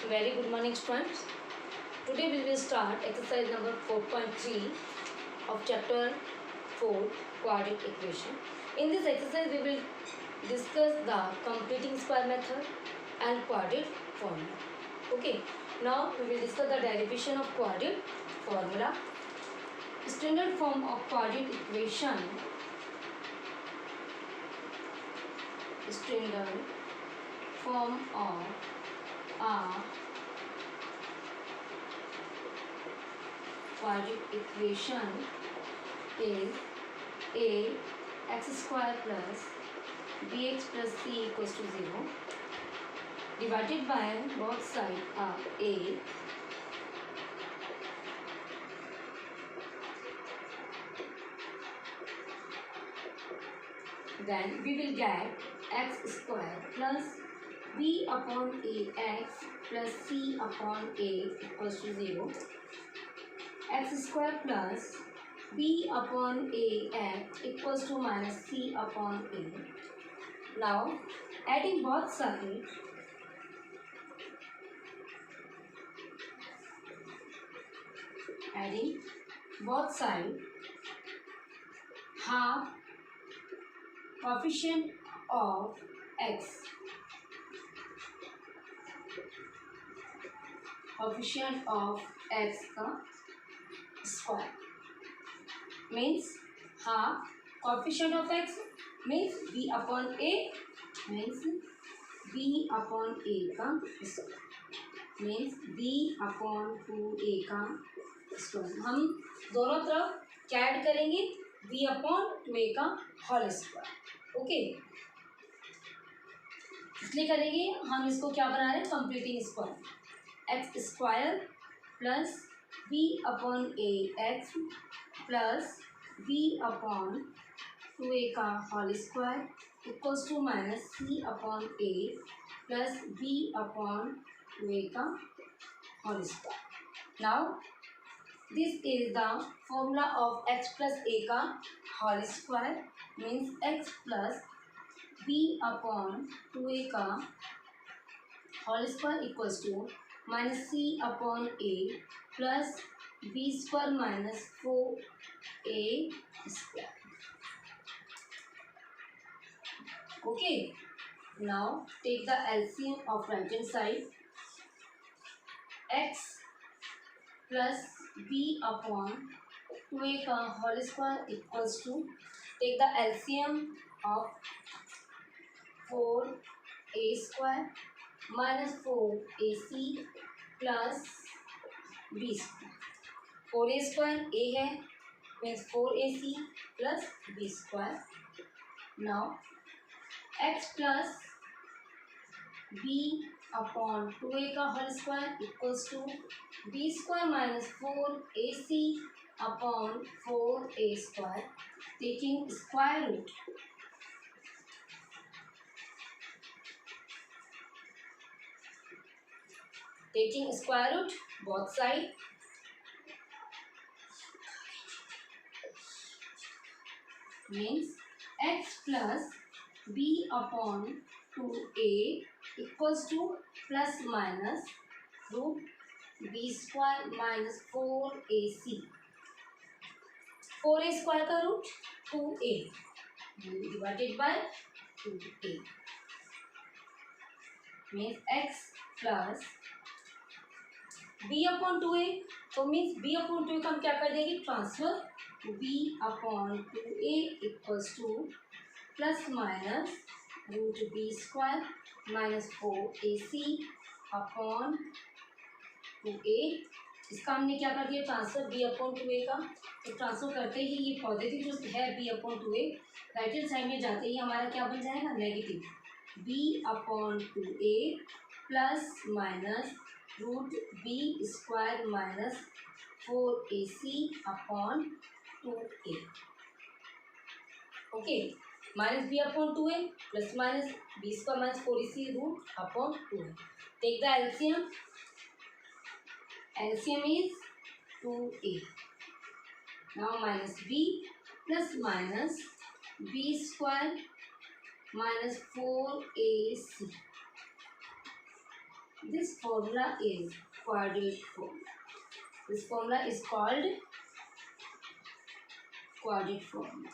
Very good morning, students. Today we will start exercise number 4.3 of chapter 4, quadratic equation. In this exercise, we will discuss the completing square method and quadratic formula. Okay. Now we will discuss the derivation of quadratic formula. Standard form of quadratic equation. Standard form of a quadratic equation is a x square plus bx plus c equals to 0 divided by both sides of a then we will get x square plus b upon ax plus c upon a equals to 0 x square plus b upon ax equals to minus c upon a. Now adding both sides, half coefficient of x का square means half coefficient of x means b upon a means b upon a का square means b upon 2a का square. हम दोनों तरफ क्या add करेंगे b upon 2a का whole square. Okay, इसलिए करेंगे हम इसको क्या बना रहे हैं completing square x square plus b upon a x plus b upon 2a का whole square equals to minus c upon a plus b upon 2a का whole square. Now this is the formula of x plus a का whole square means x plus b upon 2a का whole square equals to minus c upon a plus b square minus 4a square. Okay, now take the LCM of right hand side x plus b upon 2a का whole square equals to take the LCM of 4a square minus 4ac plus b square. 4a square a है means 4ac plus b square. Now x plus b upon 2a का whole square equals to b square minus 4ac upon 4a square. Taking square root both side means x plus b upon 2a equals to plus minus root b square minus 4ac. 4a square का root 2a divided by 2a means x plus b upon 2a. तो means b upon 2a का हम क्या कर देंगे transfer b upon 2a equals to plus minus root b square minus 4ac upon 2a. इसका हमने क्या कर दिया ट्रांसफर b अपॉन 2a का. तो ट्रांसफर करते ही ये पॉजिटिव जो है b upon 2a right hand side में जाते ही हमारा क्या बन जाएगा negative b upon 2a plus minus root B square minus 4ac upon 2a. Okay, minus B upon 2a plus minus B square minus 4ac root upon 2a. Take the LCM. LCM is 2a. Now minus b plus minus B square minus 4ac This formula is quadratic formula. This formula is called quadratic formula.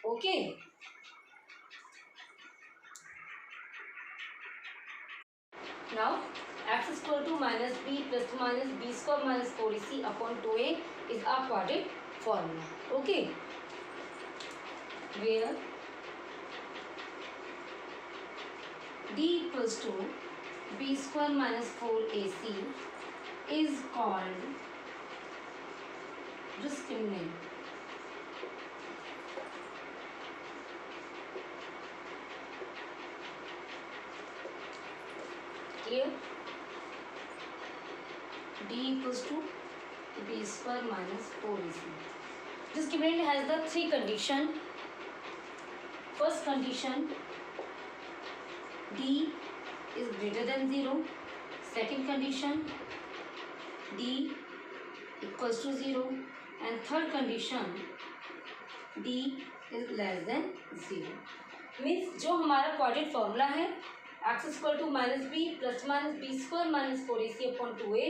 Okay. Now x is equal to minus b plus minus b square minus 4ac upon 2a is our quadratic formula. Okay. Where d equals to b square minus 4ac is called discriminant. Clear? D equals to b square minus 4ac. Discriminant has the three condition. First condition, d is greater than 0. Second condition, d equals to 0. And third condition, d is less than 0. Means जो हमारा quadratic formula है x equal to minus B plus minus B square minus 4ac upon 2a,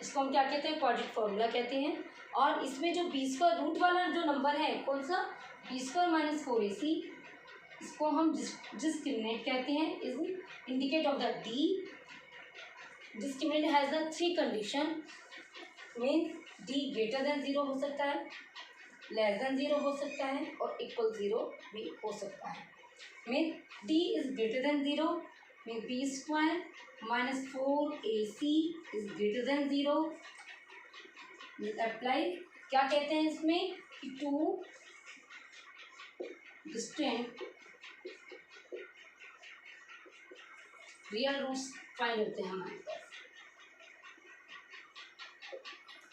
इसको हम क्या कहते हैं? Quadratic formula कहते हैं. और इसमें जो बी स्क्वायर रूट वाला जो नंबर है कौन सा? बी स्क्वायर माइनस 4ac, इसको हम डिस्क्रिमिनेंट कहते हैं. Is indicate of the D. Discriminant has the three condition. Means D greater than 0 हो सकता है, लेस देन 0 हो सकता है और इक्वल 0 भी हो सकता है. Means D is greater than 0 में B square minus 4ac is greater than 0. Apply क्या कहते हैं इसमें कि two distinct real roots find होते हैं हमारे पास.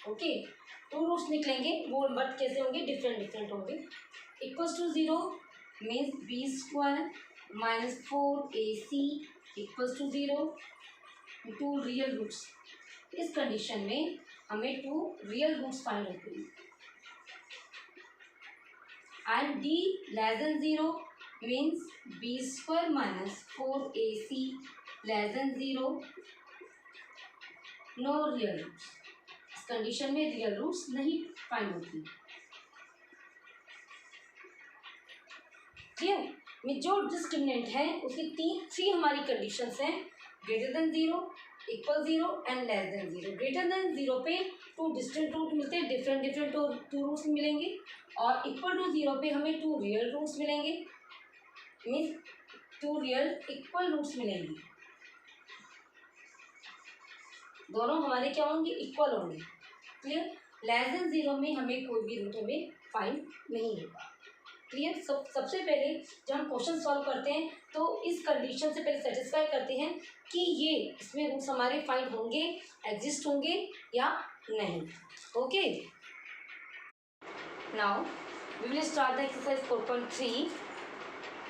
ओके, टू रूट्स निकलेंगे, वो बट कैसे होंगे? डिफरेंट डिफरेंट होंगे. Equals to 0 means B square minus 4ac equals to 0. Two real roots. इस कंडीशन में हमें टू रियल रूट्स फाइंड होते हैं. And D less than 0 means B square minus 4ac less than 0. No real roots. इस condition में real roots नहीं find होती. Clear? में जो डिस्क्रिमिनेंट है उसकी थ्री हमारी कंडीशंस हैं. Greater than 0, equal 0 and less than 0. Greater than 0 पे टू डिस्टिंक्ट रूट मिलते हैं, डिफरेंट डिफरेंट टू रूट्स मिलेंगे. और इक्वल टू 0 पे हमें टू रियल रूट्स मिलेंगे. Means two real equal roots मिलेंगे. दोनों हमारे क्या होंगे? इक्वल होंगे. क्लियर? लेस देन 0 में हमें कोई भी रूट हमें फाइंड नहीं होगा. क्लियर? सबसे पहले जब हम क्वेश्चन सॉल्व करते हैं तो इस कंडीशन से पहले सेटिस्फाई करते हैं कि ये इसमें रूट्स हमारे फाइंड होंगे, एग्जिस्ट होंगे या नहीं. Okay, now we will start the exercise 4.3.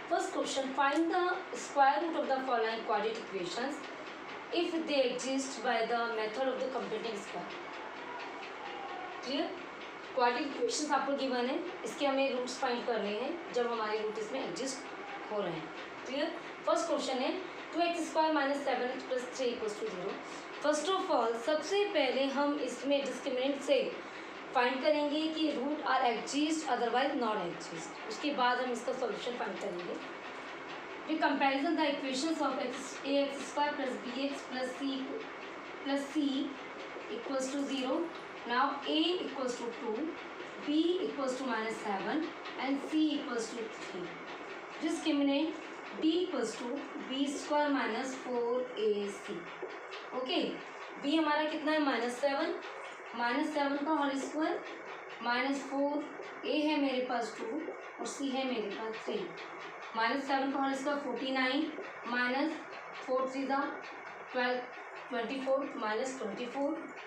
First question, find the square root of the following quadratic equations if they exist by the method of the completing square. Clear? Quadratic equations आपको given है, इसके हमें roots find करने हैं जब हमारे root इसमें exist हो रहे हैं. क्लियर? फर्स्ट क्वेश्चन है 2x square minus 7x plus 3 equals to 0. First of all सबसे पहले हम इसमें डिस्क्रिमिनेंट से फाइंड करेंगे कि root are exist otherwise not exist. उसके बाद हम इसका सॉल्यूशन फाइंड करेंगे. फिर comparison the equations of ax square plus bx plus c equals to 0. Now a equals to 2, b equals to minus 7 and c equals to 3. Discriminant d equals to b square minus 4ac. Okay, b हमारा कितना है? -7. -7 का whole square minus 4. a है मेरे पास 2 और c है मेरे पास 3. -7 का whole square 49 minus 4 3 12 24 minus 24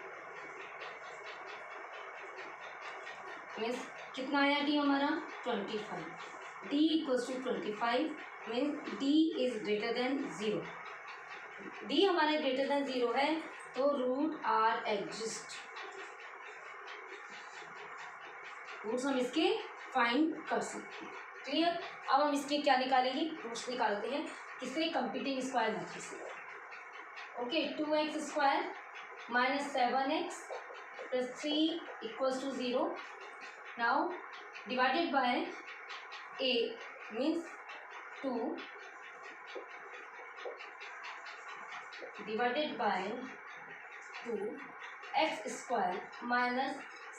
means कितना आया? डी हमारा 25. D equals to 25 means D is greater than 0. D हमारा ग्रेटर देन 0 है तो रूट आर एग्जिस्ट. रूट्स हम इसके फाइंड कर सकते हैं। क्लियर। अब हम इसके क्या निकालेंगे, रूट्स निकालते हैं किससे, कंप्लीटिंग स्क्वायर मेथड से। Okay, 2x² minus 7x plus 3 equals to 0। Now divided by a means 2 divided by 2x² minus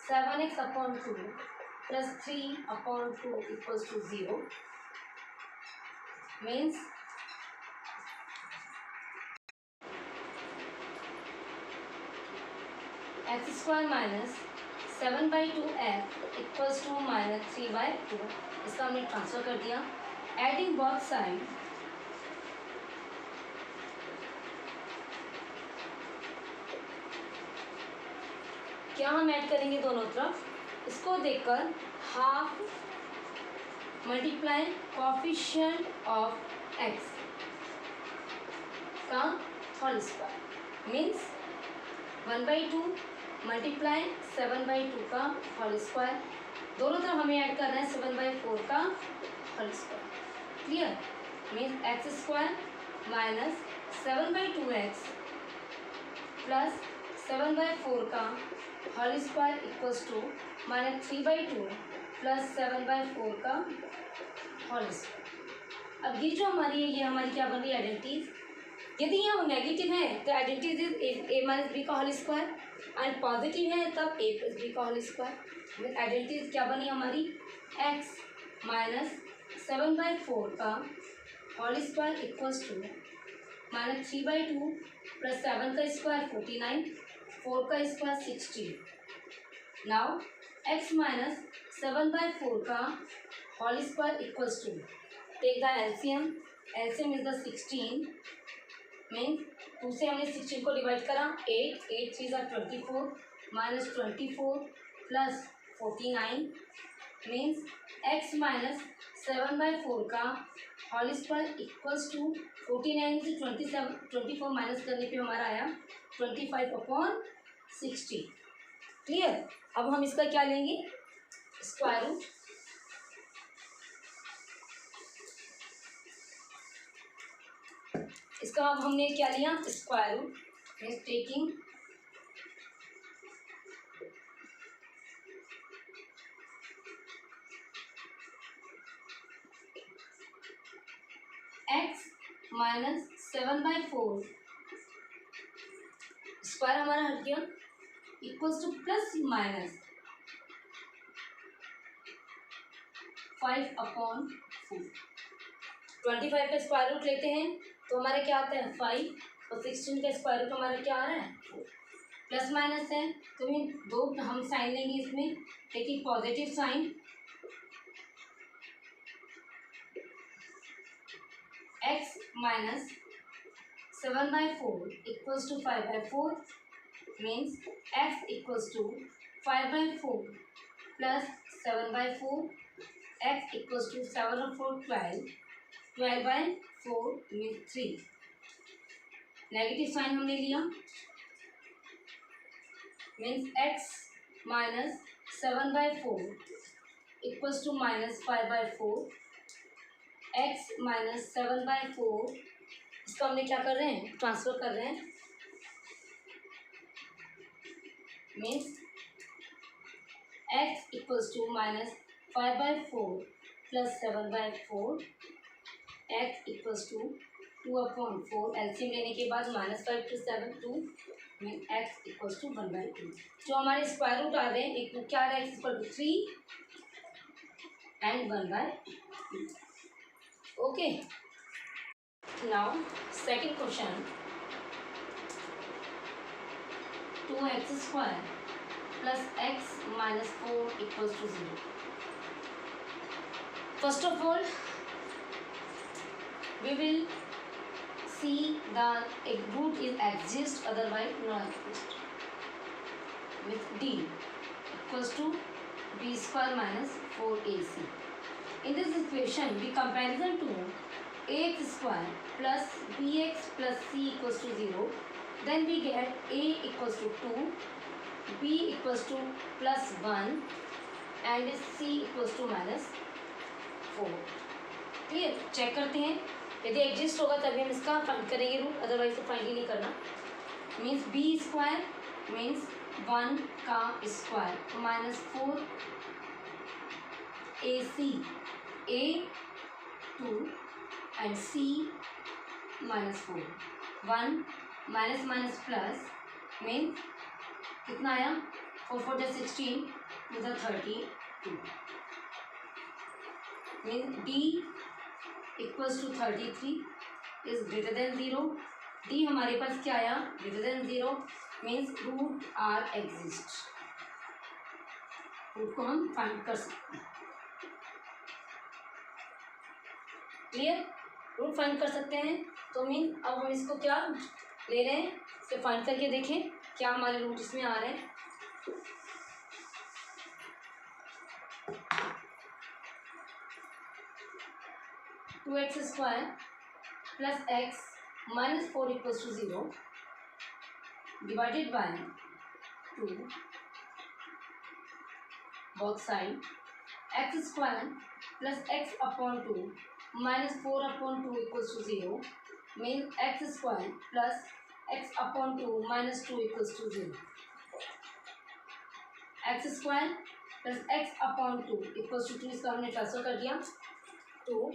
7x upon 2 plus 3 upon 2 equals to 0 means x² minus 7/2x equals to minus 3/2। इसका हमने transfer कर दिया। Adding both side क्या हम add करेंगे दोनों तरफ, इसको देखकर half multiply coefficient of x का होल स्क्वायर मीन्स 1/2 मल्टीप्लाई 7/2 का होल स्क्वायर। दोनों तरफ हमें ऐड करना है 7/4 का whole square. Clear. Means x² minus 7/2x plus 7/4 का whole square equals to minus 3/2 plus 7/4 का होल स्क्वायर। अब ये जो हमारी है, ये हमारी क्या बन रही है, आइडेंटिटीज। यदि यहाँ नेगेटिव है तो identities is a minus B का होल स्क्वायर, एंड पॉजिटिव है तब a प्लस बी का होल स्क्वायर। आइडेंटिटीज क्या बनी हमारी, x माइनस 7/4 का whole square equals to minus 3/2 plus 7 का स्क्वायर 49, 4 का स्क्वायर 16। नाउ x माइनस 7/4 का whole square equals to, take the LCM, LCM is the 16 means 2 से हमने 16 को डिवाइड करा, 8 8 3 ज़ा 24 minus 24 plus 49 means x minus 7/4 का होल स्क्वायर इक्वल्स टू 49 से 24 माइनस करने पे हमारा आया 25/60। क्लियर। अब हम इसका क्या लेंगे, स्क्वायर रूट। इसका अब हमने क्या लिया, square root means taking x minus 7/4 square हमारा हट गया इक्वल्स टू प्लस माइनस 5/4। 25 का स्क्वायर रूट लेते हैं तो हमारा क्या आता है 5, और 16 का स्क्वायर रूट हमारा क्या आ रहा है 4। प्लस माइनस है तो दो हम साइन लेंगे इसमें, taking positive sign, x minus 7/4 equals to 5/4 means x equals to 5/4 plus 7/4, x equals to 7 और 4 12, 12/4 मीन्स 3। नेगेटिव साइन हमने लिया means x minus 7/4 equals to minus 5/4, x minus 7/4 इसको हमने क्या कर रहे हैं, ट्रांसफर कर रहे हैं means x equals to minus 5/4 plus 7/4, x equals to 2/4। LCM लेने के बाद -5 to 7 2 में x इक्वल्स टू 1/2। जो हमारे स्क्वायर रूट आ रहे हैं, एक क्या आ रहा है, x equal to 3 and 1/2। Okay, now second question, 2x² plus x minus 4 equals to 0। First of all we will see the root is exist, otherwise not exist, with d equals to b square minus 4ac. In this equation we comparison to ax square plus bx plus c equals to 0, then we get a equals to 2, b equals to plus 1 and c equals to -4। Clear. Check करते हैं, यदि exist होगा तभी हम इसका find करेंगे root, otherwise तो find ही नहीं करना। मीन्स बी स्क्वायर मीन्स 1 का square -4 AC A2 and C -4। 1 minus minus plus means कितना आया, 4 4 जा 16 to the 32 means D equals to 33 is greater than 0। D हमारे पास क्या आया, greater than 0 means root are exist. Root को हम फाइंड कर सकते हैं। क्लियर, रूट फाइंड कर सकते हैं। तो मीन अब हम इसको क्या ले रहे हैं, इसको फाइंड करके देखें क्या हमारे रूट इसमें आ रहे हैं। Two x square plus x -4 equals to 0 divided by 2 both side x square plus x upon 2 -4 upon 2 equals to 0 mean x square plus x upon 2 -2 equals to 0। X square plus x upon 2 equals to 2, इसका हमने transfer कर दिया 2।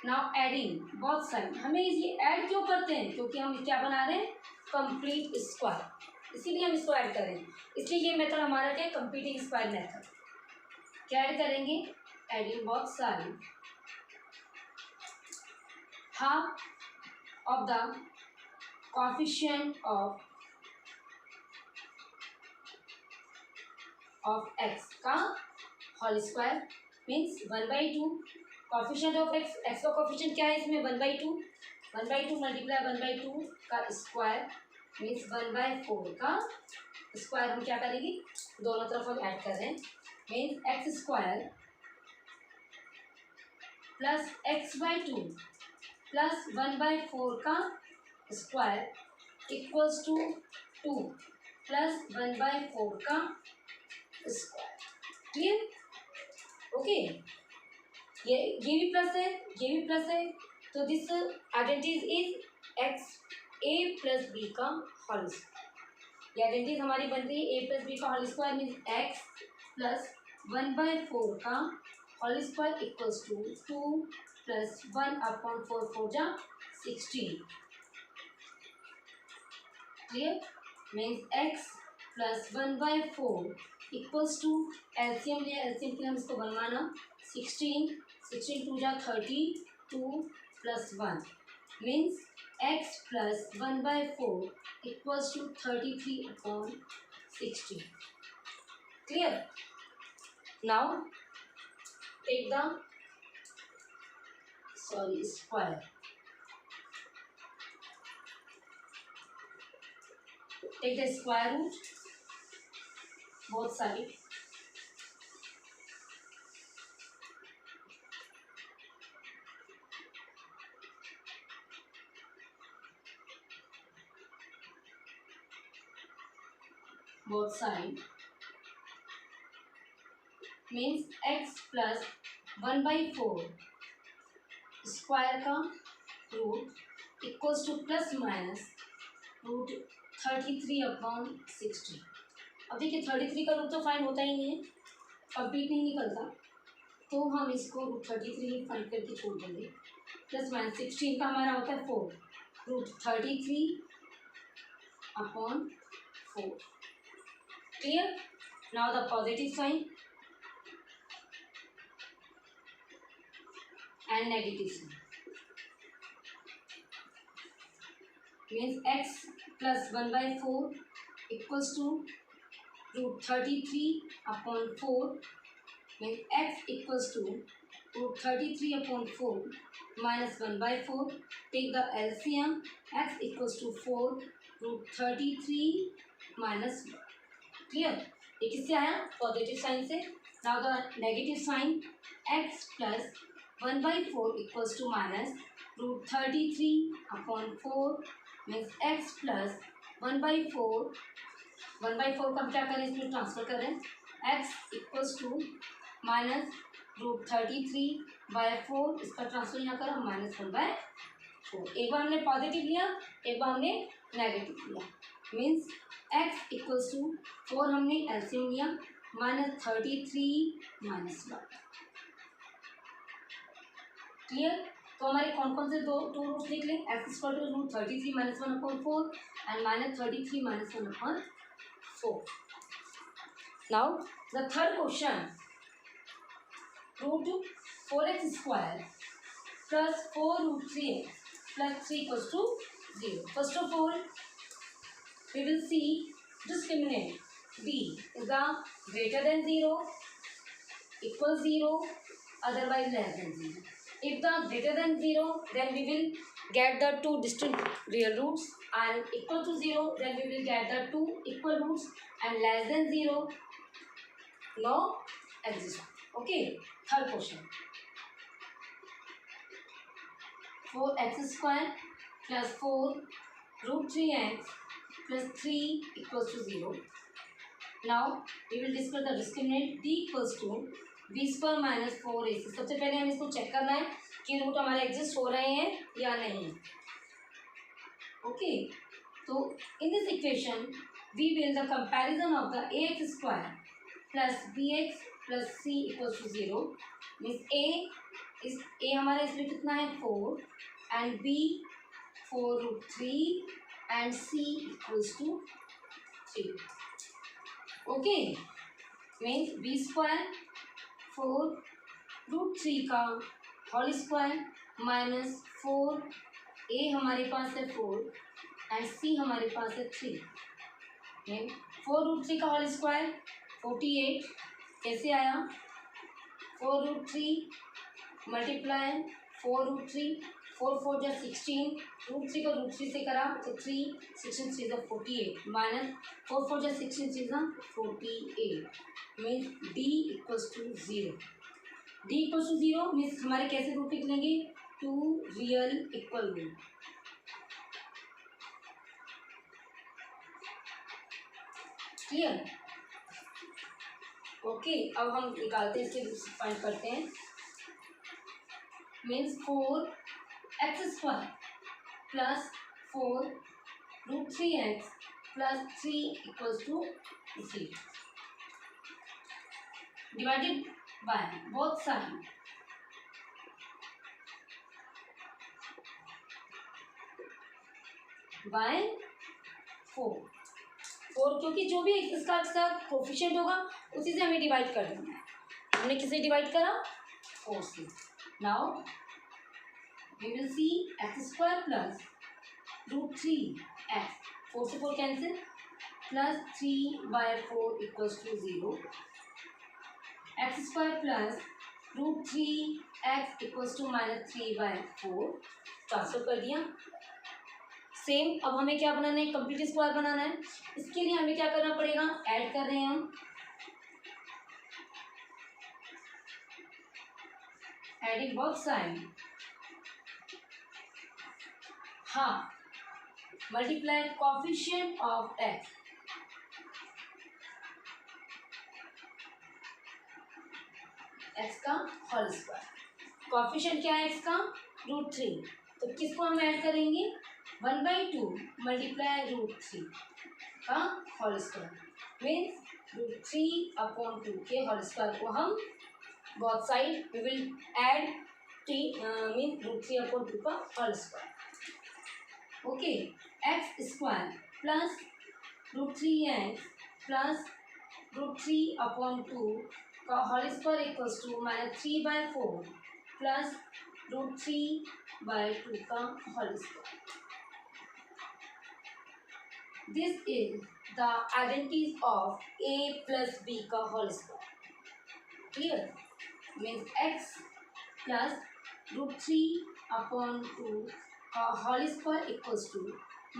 Now adding both side. हमें ये add क्यों करते हैं, क्योंकि हम क्या बना रहे हैं, कंप्लीट स्क्वायर, इसीलिए हम इसको ऐड करें। इसलिए ये मेथड हमारा क्या है, कंप्लीटिंग स्क्वायर मेथड। क्या ऐड करेंगे, adding both side half of the coefficient of x का whole square means 1/2 coefficient of x, x का कॉफिशिएंट क्या है इसमें 1/2, 1/2 मल्टीप्लाई 1/2 का स्क्वायर मीन्स 1/4 का स्क्वायर। हम क्या करेंगे, दोनों तरफ हम ऐड कर रहे हैं means x square plus x/2 plus 1/4 का स्क्वायर इक्वल्स टू 2 प्लस 1/4 का स्क्वायर। Clear, okay. ये भी प्लस है, ये भी प्लस है, तो this identity is x a plus B का होल स्क्वायर। ये आइडेंटिटी हमारी बन रही है ए प्लस बी का whole square means x plus 1/4 का whole square equals to 2 plus 1/4 4 जा 16। Clear, means x plus 1/4 equals to LCM लिया, एलसीएम के लिए हम इसको बनवाना 16 16 2 जा 32 plus 1 means x plus 1/4 equals to 33/16। Clear, now take the square। Take the square root both side means x plus 1/4 square का root equals to plus minus root 33/16। अब देखिए 33 का रूट तो फाइंड होता ही नहीं है, कंप्लीट नहीं निकलता, तो हम इसको रूट 33 ही फाइंड करके छोड़ देंगे। प्लस माइनस 16 का हमारा होता है 4 root 33/4। Clear, now the positive sign and negative sign means x plus 1/4 equals to root 33/4 means x equals to root 33/4 minus 1/4. Take the LCM, x equals to 4 root 33 minus 1। Clear, ये किससे आया, positive sign से। Now the negative sign x plus 1/4 equals to minus root 33/4 means x plus 1/4 1/4 का हम क्या करें, इसमें transfer करें x इक्वल्स टू -√33/4, इसका ट्रांसफर यहाँ करो -1/4। एक बार हमने पॉजिटिव लिया, एक बार हमने नेगेटिव लिया, मीन्स x इक्वल्स टू 4 हमने एलसीएम लिया -33 - 1। क्लियर। तो हमारे कौन कौन से टू रूट्स लिख लें, x equal to √33 - 1/4 and -33 - 1/4। Now the third question, √4x² plus 4√3x plus 3 equals to 0. First of all, we will see discriminant b is the greater than 0, equal 0, otherwise less than 0. If the greater than 0, then we will get the two distinct real roots, and equal to 0, then we will get the two equal roots, and less than 0 no exist. Okay, third question, 4x² plus 4√3x plus 3 equals to 0. Now we will discuss the discriminant d equals to b² minus 4ac. सबसे पहले हम इसको check करना है कि root हमारे exist हो रहे हैं या नहीं। ओके, तो in this equation we will the comparison of the ax² plus bx plus c equals to 0, मीन्स a हमारा इसमें कितना है 4 and b 4√3 and c equals to 3. Okay, means b² 4√3 का होल स्क्वायर माइनस 4, a हमारे पास है 4 एंड c हमारे पास है 3। 4√3 का होल स्क्वायर 48, कैसे आया 4√3 मल्टीप्लाई 4√3, 4 4 जा 16, √3 को √3 से करा तो 3, 16 3 जा 48 माइनस 4 4 जा 16 3 जा 48, मीन्स d equals to 0। d equals to 0 means हमारे कैसे रूट निकलेंगे, two real equal root. Clear. Okay, अब हम निकालते हैं, इसके फाइंड करते हैं। Means 4x² plus 4√3x plus 3 equals to 3 divided by both side by 4, क्योंकि जो भी इसका कोफिशिएंट होगा उसी से हमें डिवाइड कर देना है। हमने किसे डिवाइड करा, 4 से। Now we will see x² plus √3x, 4 से 4 cancel, plus 3/4 equals to 0। x² plus √3x equals to -3/4, transfer कर दिया। सेम अब हमें क्या बनाना है, कंप्लीट स्क्वायर बनाना है। इसके लिए हमें क्या करना पड़ेगा, ऐड कर रहे हैं हम, एडिंग बोथ साइड, हाँ, multiply coefficient of x, x का होल स्क्वायर, कोफिशिएंट क्या है x का, √3, तो किसको हम ऐड करेंगे, 1/2 मल्टीप्लाई √3 का होल स्क्वायर, मीन्स √3/2 के होल स्क्वायर को हम both side we will add mean √3/2 का whole square. Okay, x² plus √3x plus √3/2 का whole square equals to -3/4 plus √3/2 का whole square. This is the identities of a plus b का whole square. Clear, means x plus √3/2 का whole square equals to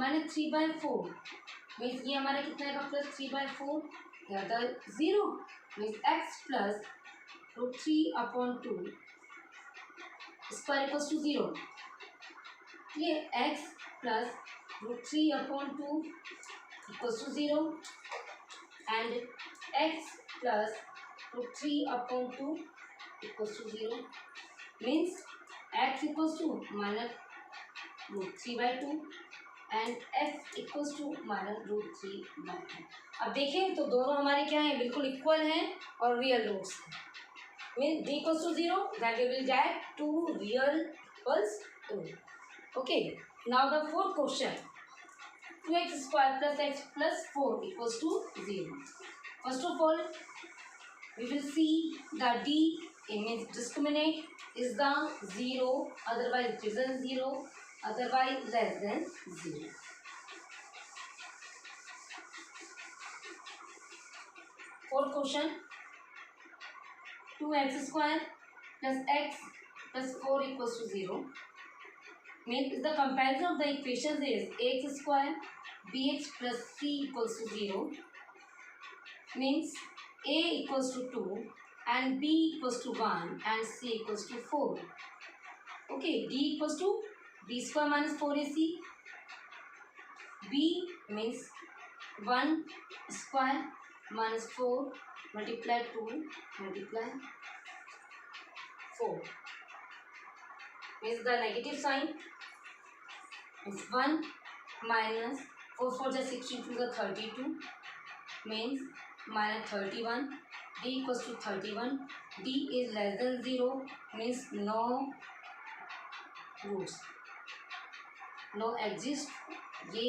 -3/4, means ये हमारा कितना है, plus 3/4 या 0, means x plus √3/2 square equals to 0। Clear, x plus √3/2 equals to 0 and x plus root 3 upon 2 equals to 0. Means x equals to minus root 3 by 2 and x equals to minus root 3 by 2. अब देखें तो दोनों हमारे क्या हैं, बिल्कुल equal हैं और रियल रूट्स हैं. Means d equals to 0, that we will get two real equals 2. Okay. Now the fourth question. 2x square plus x plus 4 equals to 0. First of all, we will see the d means discriminant is the 0, otherwise greater than 0, otherwise less than 0. Fourth question. 2x square plus x plus 4 equals to 0. Means the comparison of the equations is ax square bx plus c equals to 0. Means a equals to 2 and b equals to 1 and c equals to 4. Okay, d equals to b square minus 4ac. b means 1 square minus 4 multiply 2 multiply 4. Means the negative sign is 1 minus 4 4 is 16 to the 32. Means minus 31. D equals to 31. D is less than 0. Means no roots. No exist. ये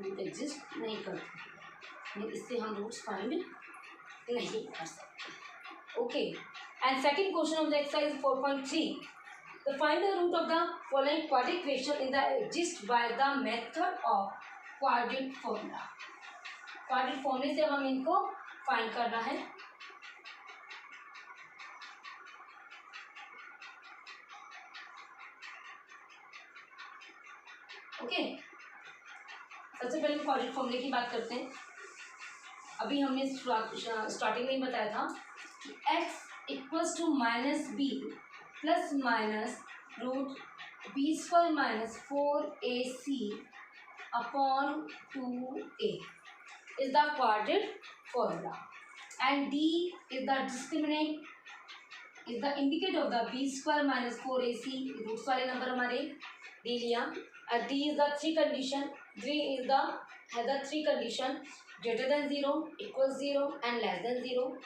root exist नहीं करते, इससे हम roots find नहीं कर सकते. Okay. And second question of the exercise 4.3. The find the root of the following quadratic equation in the exist by the method of quadratic formula. Quadratic फॉर्मूले से हम इनको फाइंड करना है. ओके. सबसे पहले क्वाड्रेटिक फॉर्मूले की बात करते हैं. अभी हमने स्टार्टिंग में ही बताया था कि x equals to minus B plus minus root B square minus 4ac upon 2a is the quadratic formula, and d is the discriminant, is the indicator of the b square minus 4ac. Roots वाले number हमारे दे लिया. d is the three condition. d is the has the three condition: greater than 0, equals 0 and less than 0.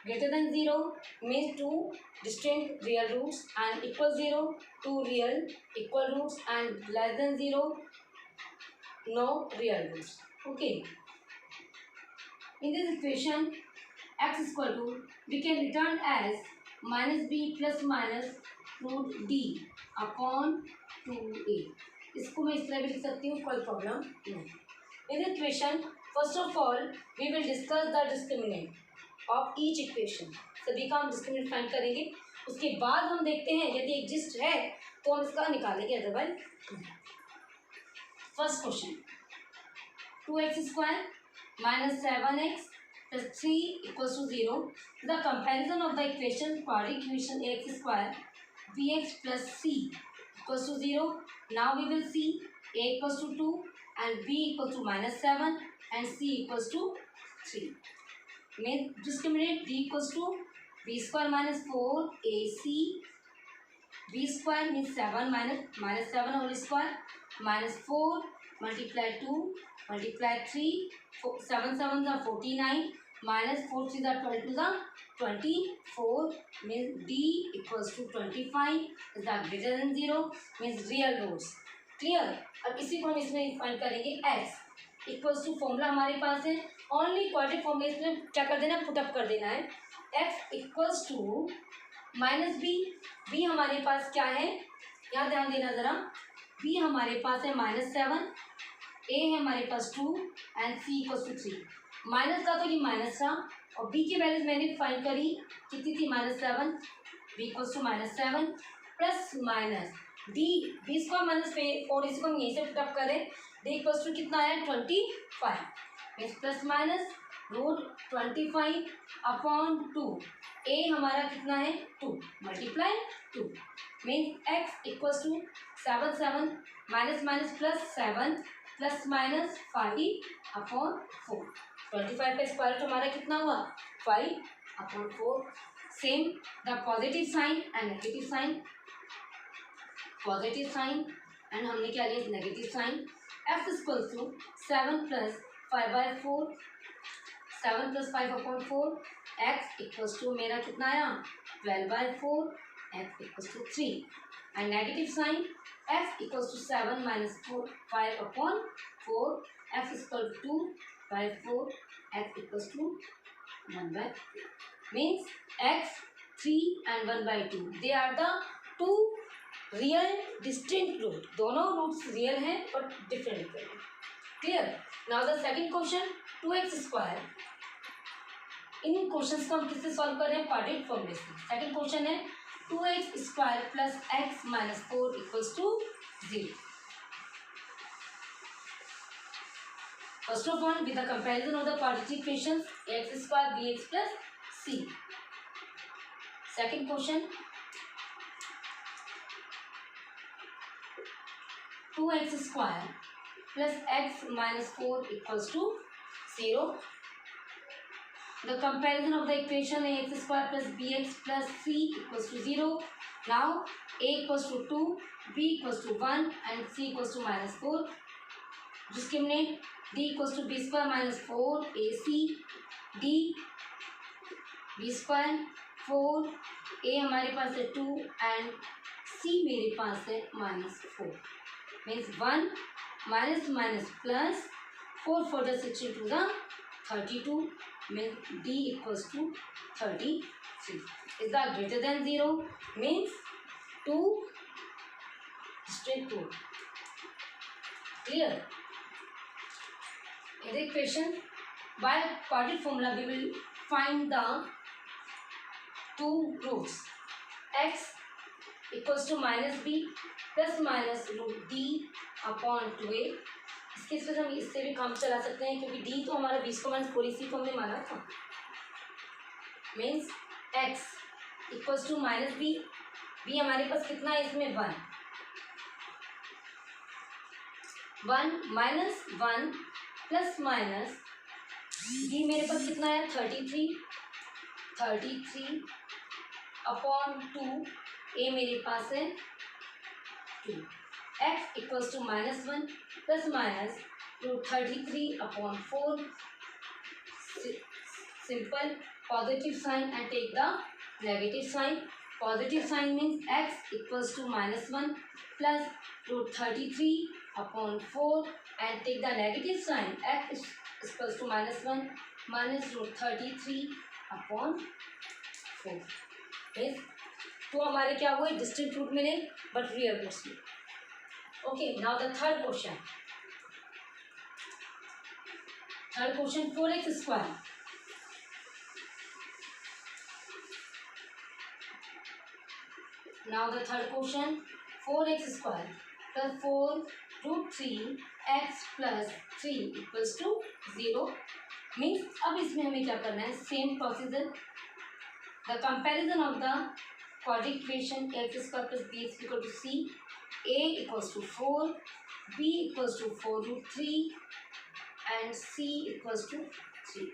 Greater than 0 means two distinct real roots, and equal 0 two real equal roots, and less than 0 no real roots. Okay. In this equation, x is equal to, we can return as minus b plus minus root d upon 2a. इसको मैं इस तरह भी लिख सकती हूँ, कोई problem नहीं. In this equation, first of all, we will discuss the discriminant of each equation. सभी का हम discriminant फाइंड करेंगे. उसके बाद हम देखते हैं यदि एग्जिस्ट है तो हम इसका निकालेंगे, otherwise. First question. 2x square minus 7x plus 3 equals to 0. The comparison of the equation quadratic equation ax square bx plus c equals to 0. Now we will see a equals to 2 and b equals to minus 7 and c equals to 3. Means discriminant d equals to b square minus 4ac. b square means 7 minus 7 whole square minus 4 multiply 2 multiply 3. 7 7 are 49 minus 4 3 are 12 are 24. Means d equals to 25 is the greater than 0. Means real roots. Clear. अब इसी को हम इसमें find करेंगे. x equals to formula हमारे पास है. Only quadratic formula इसमें क्या कर देना, पुटअप कर देना है. x equals to minus B. B हमारे पास क्या है, यहाँ ध्यान देना जरा. बी हमारे पास है -7, ए है हमारे पास 2 and C equals to 3. Minus का तो ये माइनस था और बी की वैल्यूज मैंने फाइंड करी, कितनी थी, -7. B equals to -7 plus minus D B square minus 4 इसको हम यहीं से पुटअप करें. डी इक्वल्स टू कितना आया, 25. Means plus minus root 25 upon 2. A हमारा कितना है, 2 multiply 2. Means x equals to 7 7 minus minus plus 7 plus minus 5 upon 4. 25 का स्क्वायर रूट हमारा कितना हुआ, 5/4. Same the positive sign and negative sign. Positive sign and हमने क्या लिया negative sign. x equals to 7 + 5/4. 7 + 5/4. x equals to मेरा कितना आया 12/4. x equals to 3 and negative sign x equals to 7 - 5/4. x equal to 2/4. x equals to 1/2. Means x 3 and 1/2 they are the two real distinct root. दोनों roots real हैं but different different. Clear. Now the second question 2x². In questions को हम किससे solve कर रहे हैं quadratic फॉर्मूले से. सेकंड क्वेश्चन है 2x² + x - 4 = 0. First of all, with the comparison of the quadratic equations ax² bx + c. Second question 2x² + x - 4 = 0. The comparison of the equation ax² + bx + c = 0. Now a = 2, b = 1 and c = -4. Discriminate d = b² - 4 ac d b² 4 a हमारे पास है 2 and c मेरे पास है -4. Means 1 - plus 4 further 6 into the 32 means d = 33. Is that greater than 0? Means 2 straight 2. Clear? In the equation by quadratic formula we will find the two roots. X equals to -b plus -√d/2a. इसके इसमें हम इससे भी काम चला सकते हैं क्योंकि d तो हमारा 20 को -4 इसी को हमने माना था. Means x equals to -b. b हमारे पास कितना है इसमें 1 -1 प्लस माइनस b मेरे पास कितना है 33/2. a मेरे पास है 2. x इक्वल्स टू -1 plus minus √33/4. Simple positive sign and take the negative sign. Positive sign means x equals to -1 plus √33/4 and take the negative sign x is equals to -1 minus √33/4. Means तो हमारे क्या हुए distinct root मिले but real roots मिले. Okay now the third question 4x². Now the third question 4x² plus 4√3x plus 3 equals to 0. Means अब इसमें हमें क्या करना है same procedure. The comparison of the quadratic equation x² plus bx equal to c. a equals to 4, b equals to 4√3 and c equals to 3.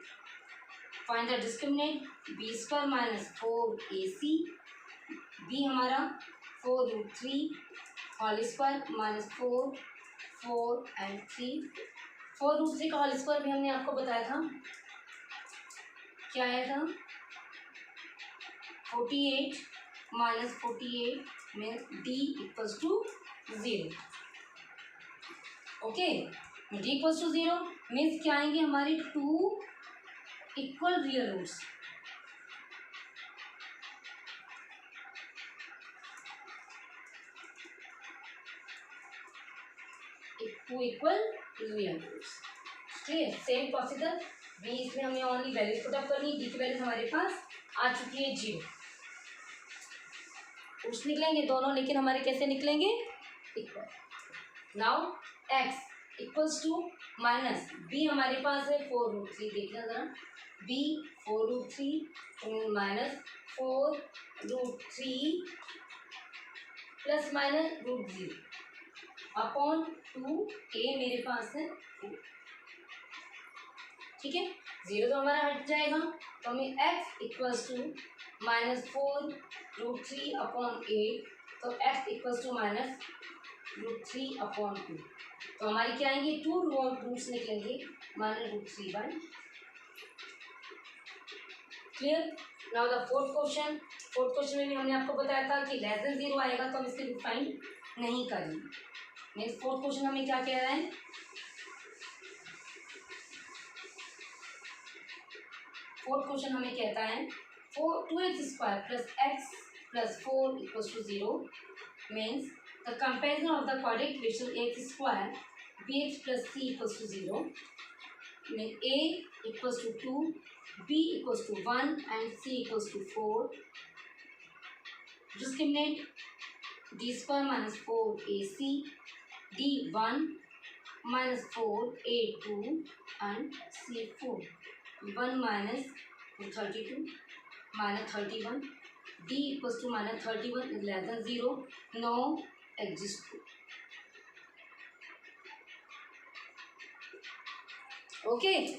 Find the discriminant b² - 4ac. b हमारा 4√3 whole square -4 and 3. 4√3 का whole square भी हमने आपको बताया था क्या आया था 48 - 48 में d equals to 0. Okay d equals to 0 means क्या आएंगे हमारे 2 equal real roots. Two equal real roots. Clear. Same procedure b इसमें हमें ओनली वैल्यूज पुट अप करनी. d की वैल्यूज हमारे पास आ चुकी है 0. रूट्स निकलेंगे दोनों लेकिन हमारे कैसे निकलेंगे equal. Now x equals to minus b हमारे पास है 4√3. देखना जरा b 4√3 minus 4√3 plus minus √0 upon 2 a मेरे पास है 4. ठीक है, 0 तो हमारा हट जाएगा, तो हमें x इक्वल्स टू -4√3/8, तो x इक्वल्स टू -√3/2, तो हमारी क्या आएंगे, 2 रूट्स निकलेंगे -√3/। Clear. Now the fourth question में भी हमने आपको बताया था कि लेस देन 0 आएगा तो हम इसके रूट फाइंड नहीं करेंगे। मीन्स फोर्थ क्वेश्चन हमें क्या कह रहा है, फोर्थ क्वेश्चन हमें कहता है 2x² + x + 4 = 0 means the comparison of the quadratic equation ax² bx + c = 0 mean a = 2, b = 1 and c = 4. Discriminate d² - 4ac, d1 - 4a2 and c4. 1 minus 32 minus 31, d equals to minus 31 is less than 0, no exist. Okay.